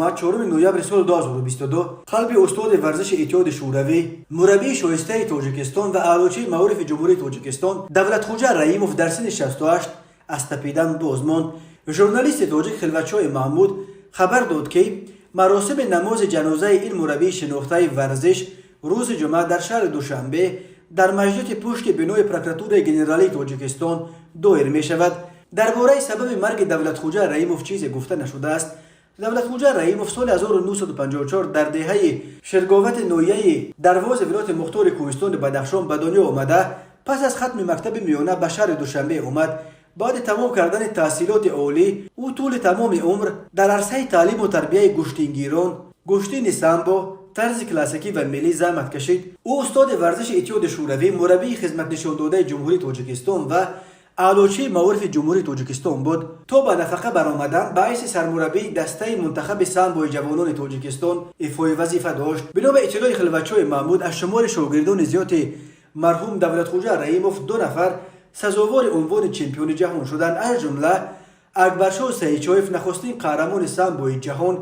جمعه 4 نوامبر سال 2022 قلب استاد ورزش اتحاد شوروی مربی شایسته تاجیکستان و اعلاچی معارف جمهوری تاجیکستان دولتخوجه رحیموف در سن 68 از تپیدن بازماند. ژورنالیست تاجیک خلوتچای محمود خبر داد که مراسم نماز جنازه این مربی شناخته ورزش روز جمعه در شهر دوشنبه در مسجد پشت بنای پروکراتور ژنرالی تاجیکستان دایر می شود. درباره سبب مرگ دولتخوجه رحیموف چیزی گفته نشده است. دولتخوجه رحیموف سال 1954 در دهه شرگاوت نویه درواز ولایت مختار کوهستان بدخشان به دنیا آمده. پس از ختم مکتب میانه به شهر دوشنبه آمد. بعد تمام کردن تحصیلات عالی او طول تمام عمر در عرصه تعلیم و تربیت گشتینگیران، گشتین سامبو، طرز کلاسیکی و ملی زحمت کشید. او استاد ورزش اتحاد شوروی، مربی خدمت نشان داده جمهوری تاجیکستان و اعلاچی معارف جمهوری تاجیکستان بود. تا به نفقه برآمدن باعث سرمربی دسته منتخب سامبوی جوانان تاجیکستان ایفای وظیفه داشت. بنا به اطلاع خلوتچای محمود از شمار شاگردان زیاد مرحوم دولتخوجه رحیموف 2 نفر سزاوار عنوان چمپیون جهان شدند. از جمله اکبرشاه سیچایف نخستین قهرمان سامبوی جهان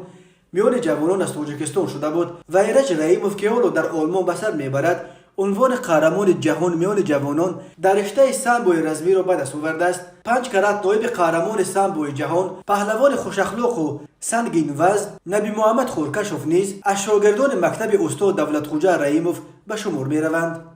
میان جوانان از تاجیکستان شده بود و ایرج رحیموف که حالا در آلمان به سر میبرد عنوان قهرمان جهان میان جوانان در رشته سامبوی رزمی را به دست آورده است. 5 کرات نایب قهرمان سامبوی جهان، پهلوان خوش اخلاق و سنگین وزن نبی محمد خورکشوف نیز از شاگردان مکتب استاد دولتخوجه رحیموف به شمار می روند.